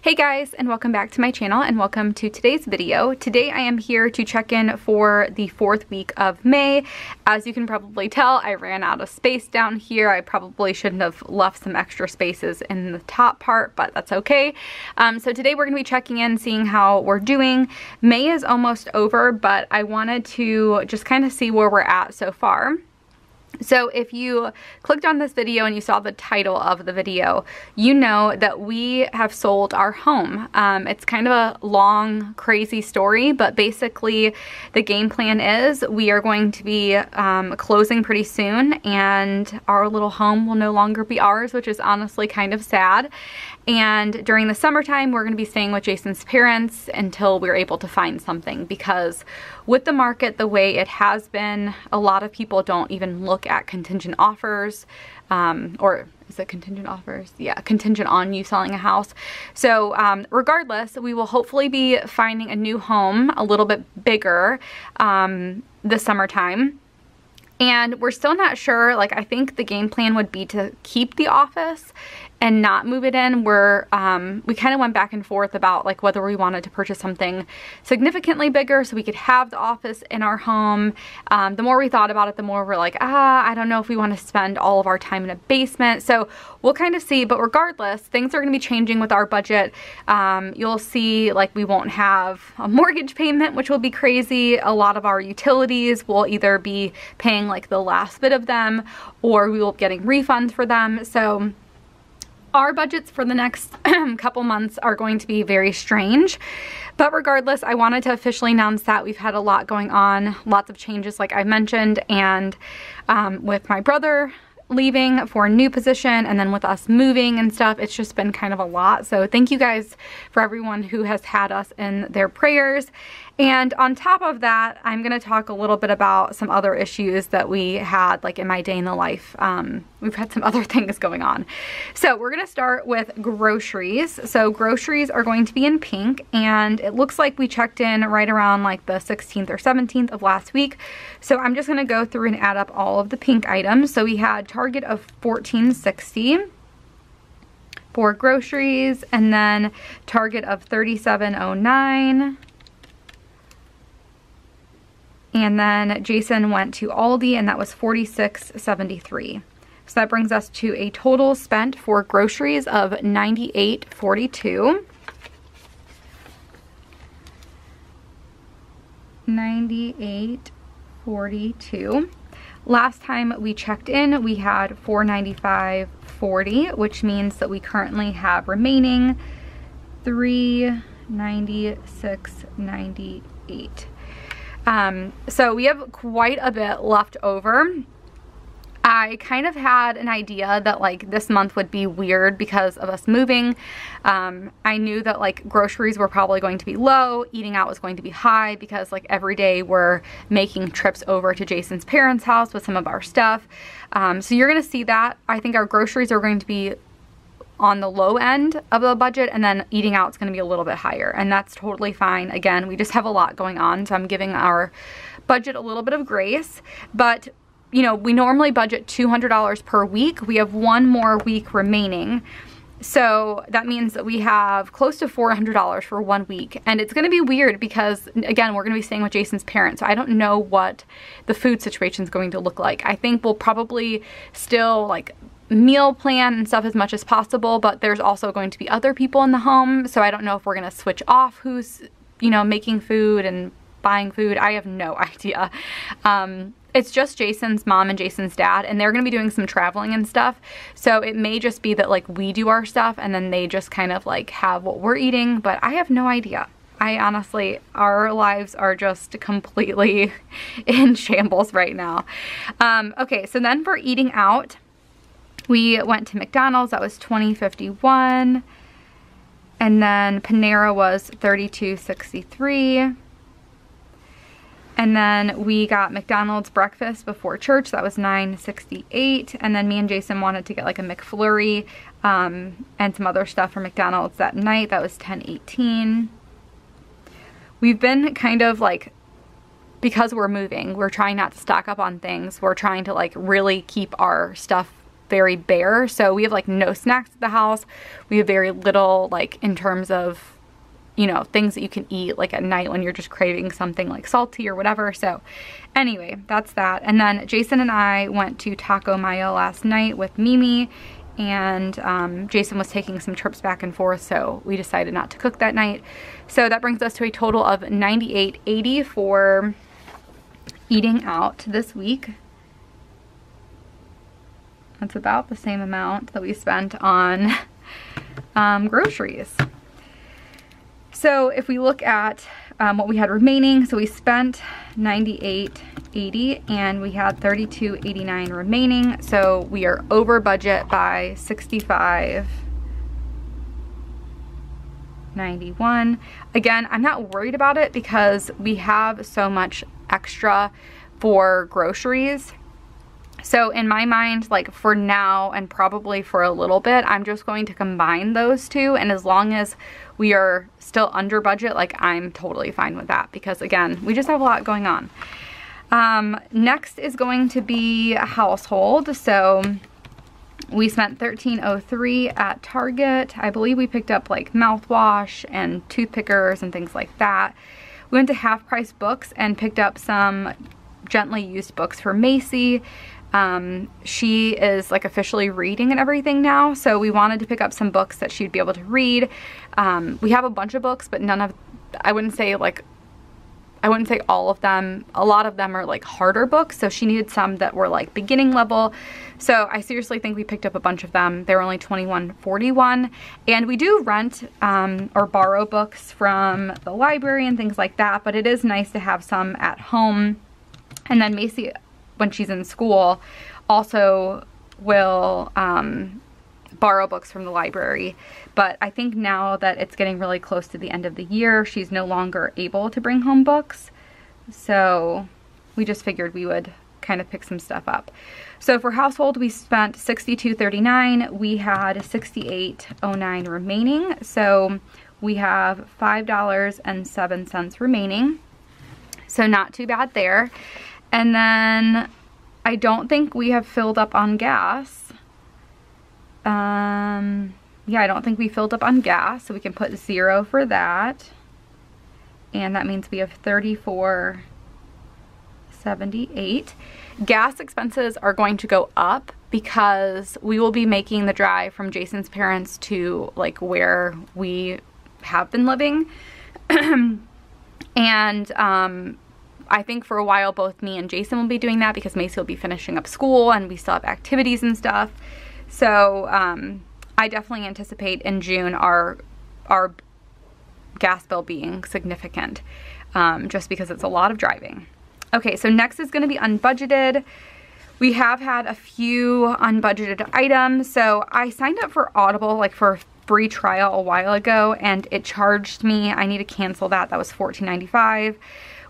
Hey guys, and welcome back to my channel and welcome to today's video. Today I am here to check in for the 4th week of May. As you can probably tell, I ran out of space down here. I probably shouldn't have left some extra spaces in the top part, but that's okay. So today we're going to be checking in, seeing how we're doing. May is almost over, but I wanted to just kind of see where we're at so far. So if you clicked on this video and you saw the title of the video, you know that we have sold our home. It's kind of a long, crazy story, but basically the game plan is we are going to be closing pretty soon and our little home will no longer be ours, which is honestly kind of sad. And during the summertime, we're going to be staying with Jason's parents until we're able to find something, because with the market the way it has been, a lot of people don't even look at contingent offers, or is it contingent offers? Yeah, contingent on you selling a house. So regardless, we will hopefully be finding a new home a little bit bigger this summertime. And we're still not sure. Like, I think the game plan would be to keep the office and not move it in. We kind of went back and forth about like whether we wanted to purchase something significantly bigger so we could have the office in our home. The more we thought about it, the more we're like, I don't know if we want to spend all of our time in a basement. So we'll kind of see, but regardless, things are going to be changing with our budget. You'll see, like, we won't have a mortgage payment, which will be crazy. A lot of our utilities will either be paying like the last bit of them, or we will be getting refunds for them. So our budgets for the next couple months are going to be very strange. But regardless, I wanted to officially announce that we've had a lot going on, lots of changes like I mentioned, and with my brother leaving for a new position and then with us moving and stuff, it's just been kind of a lot. So thank you guys for everyone who has had us in their prayers. And on top of that, I'm going to talk a little bit about some other issues that we had like in my day in the life. We've had some other things going on. So we're going to start with groceries. So groceries are going to be in pink, and it looks like we checked in right around like the 16th or 17th of last week. So I'm just going to go through and add up all of the pink items. So we had Target of $14.60 for groceries, and then Target of $37.09. And then Jason went to Aldi, and that was $46.73. So that brings us to a total spent for groceries of $98.42. $98.42. Last time we checked in, we had $495.40, which means that we currently have remaining $396.98. So we have quite a bit left over. I kind of had an idea that like this month would be weird because of us moving. I knew that like groceries were probably going to be low, eating out was going to be high, because like every day we're making trips over to Jason's parents' house with some of our stuff. So you're going to see that. I think our groceries are going to be on the low end of the budget, and then eating out is going to be a little bit higher, and that's totally fine. Again, we just have a lot going on, so I'm giving our budget a little bit of grace. But you know, we normally budget $200 per week. We have one more week remaining, so that means that we have close to $400 for 1 week. And it's going to be weird because, again, we're going to be staying with Jason's parents, so I don't know what the food situation is going to look like. I think we'll probably still like meal plan and stuff as much as possible, but there's also going to be other people in the home, so I don't know if we're going to switch off who's, you know, making food and buying food. I have no idea. It's just Jason's mom and Jason's dad, and they're going to be doing some traveling and stuff, so it may just be that like we do our stuff and then they just kind of like have what we're eating, but I have no idea. I honestly, our lives are just completely in shambles right now. Okay, so then for eating out, we went to McDonald's. That was $20.51, and then Panera was $32.63. And then we got McDonald's breakfast before church. That was $9.68. And then me and Jason wanted to get like a McFlurry and some other stuff from McDonald's that night. That was $10.18. We've been kind of like, because we're moving, we're trying not to stock up on things. We're trying to like really keep our stuff very bare. So we have like no snacks at the house. We have very little like in terms of, you know, things that you can eat like at night when you're just craving something like salty or whatever. So anyway, that's that. And then Jason and I went to Taco Mayo last night with Mimi, and Jason was taking some trips back and forth, so we decided not to cook that night. So that brings us to a total of $98.80 for eating out this week. That's about the same amount that we spent on groceries. So if we look at what we had remaining, so we spent $98.80 and we had $32.89 remaining. So we are over budget by $65.91. Again, I'm not worried about it because we have so much extra for groceries. So in my mind, like for now and probably for a little bit, I'm just going to combine those two, and as long as we are still under budget, like I'm totally fine with that, because again, we just have a lot going on. Next is going to be a household. So we spent $13.03 at Target. I believe we picked up like mouthwash and toothpickers and things like that. We went to Half Price Books and picked up some gently used books for Macy. She is like officially reading and everything now, so we wanted to pick up some books that she'd be able to read. We have a bunch of books, but none of, I wouldn't say all of them. A lot of them are like harder books, so she needed some that were like beginning level. So I seriously think we picked up a bunch of them. They were only $21.41, and we do rent or borrow books from the library and things like that, but it is nice to have some at home. And then Macy, when she's in school, also will borrow books from the library. But I think now that it's getting really close to the end of the year, she's no longer able to bring home books. So we just figured we would kind of pick some stuff up. So for household, we spent $62.39. We had $68.09 remaining. So we have $5.07 remaining. So not too bad there. And then I don't think we have filled up on gas. Yeah, I don't think we filled up on gas, so we can put 0 for that. And that means we have $34.78. Gas expenses are going to go up because we will be making the drive from Jason's parents to like where we have been living. And I think for a while both me and Jason will be doing that because Macy will be finishing up school and we still have activities and stuff. So I definitely anticipate in June our gas bill being significant, just because it's a lot of driving. Okay, so next is going to be unbudgeted. We have had a few unbudgeted items. So I signed up for Audible like for a free trial a while ago, and it charged me. I need to cancel that. That was $14.95.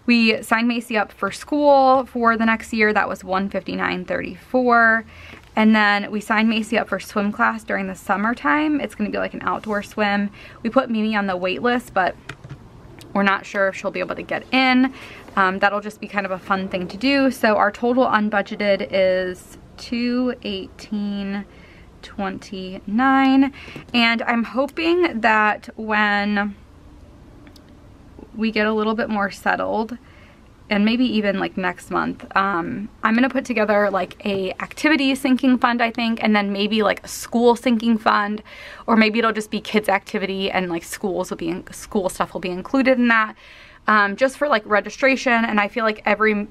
We signed Macy up for school for the next year. That was $159.34. And then we signed Macy up for swim class during the summertime. It's going to be like an outdoor swim. We put Mimi on the wait list, but we're not sure if she'll be able to get in. That'll just be kind of a fun thing to do. So our total unbudgeted is $218.29. And I'm hoping that when we get a little bit more settled, and maybe even like next month, I'm gonna put together like a activity sinking fund, I think, and then maybe like a school sinking fund, or maybe it'll just be kids activity and like school stuff will be included in that, just for like registration. And I feel like every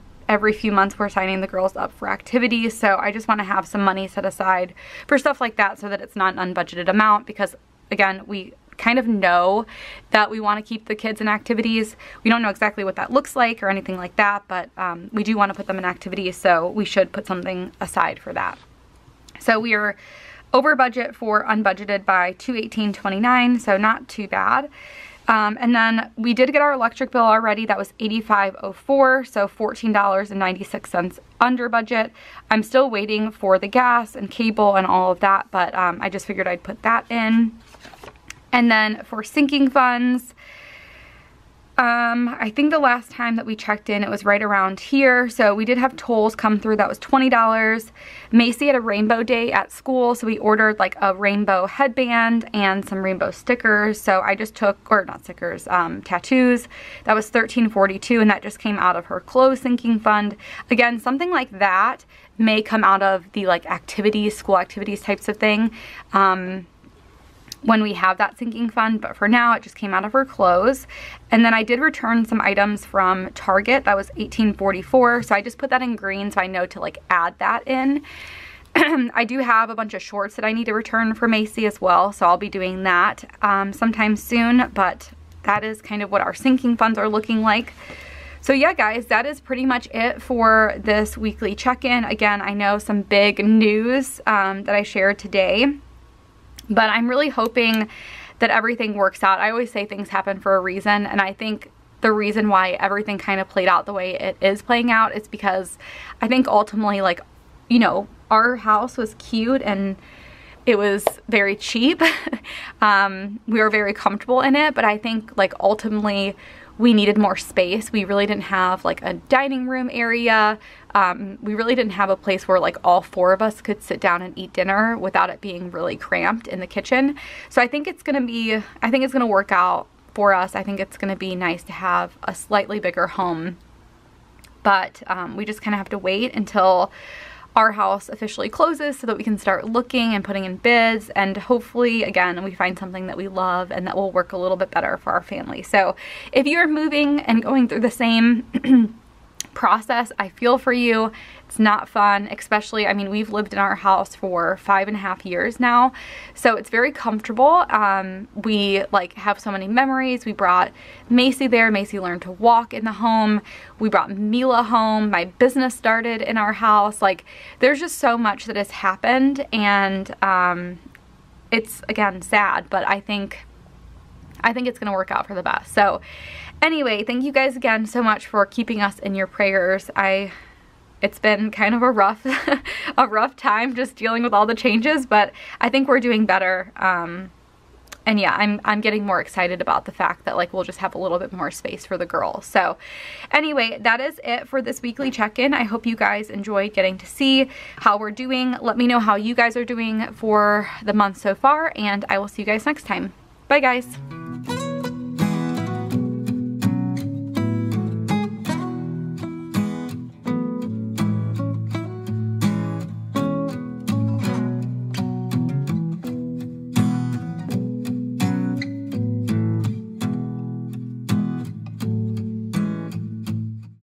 few months we're signing the girls up for activities, so I just want to have some money set aside for stuff like that so that it's not an unbudgeted amount, because again, we kind of know that we want to keep the kids in activities. We don't know exactly what that looks like or anything like that, but we do want to put them in activities, so we should put something aside for that. So we are over budget for unbudgeted by $218.29, so not too bad. And then we did get our electric bill already. That was $85.04, so $14.96 under budget. I'm still waiting for the gas and cable and all of that, but I just figured I'd put that in. And then for sinking funds, I think the last time that we checked in, it was right around here. So we did have tolls come through. That was $20. Macy had a rainbow day at school, so we ordered like a rainbow headband and some rainbow stickers. So I just took, or not stickers, tattoos. That was $13.42, and that just came out of her clothes sinking fund. Again, something like that may come out of the like activities, school activities types of thing, when we have that sinking fund, but for now it just came out of her clothes. And then I did return some items from Target. That was $18.44, so I just put that in green so I know to like add that in. I do have a bunch of shorts that I need to return for Macy as well, so I'll be doing that sometime soon, but that is kind of what our sinking funds are looking like. So yeah, guys, that is pretty much it for this weekly check-in. Again, I know some big news that I shared today, but I'm really hoping that everything works out. I always say things happen for a reason, and I think the reason why everything kind of played out the way it is playing out is because I think ultimately, like, you know, our house was cute and it was very cheap. We were very comfortable in it, but I think like ultimately we needed more space. We really didn't have like a dining room area. We really didn't have a place where like all four of us could sit down and eat dinner without it being really cramped in the kitchen. So I think it's gonna work out for us. I think it's gonna be nice to have a slightly bigger home, but we just kind of have to wait until our house officially closes so that we can start looking and putting in bids, and hopefully again we find something that we love and that will work a little bit better for our family. So if you're moving and going through the same process, I feel for you. It's not fun, especially, I mean, we've lived in our house for 5.5 years now, so it's very comfortable. We like have so many memories. We brought Macy there. Macy learned to walk in the home. We brought Mila home. My business started in our house. Like, there's just so much that has happened, and it's, again, sad, but I think it's gonna work out for the best. So anyway, thank you guys again so much for keeping us in your prayers. It's been kind of a rough time just dealing with all the changes, but I think we're doing better. And yeah, I'm getting more excited about the fact that like we'll just have a little bit more space for the girls. So anyway, that is it for this weekly check-in. I hope you guys enjoyed getting to see how we're doing. Let me know how you guys are doing for the month so far, and I will see you guys next time. Bye, guys.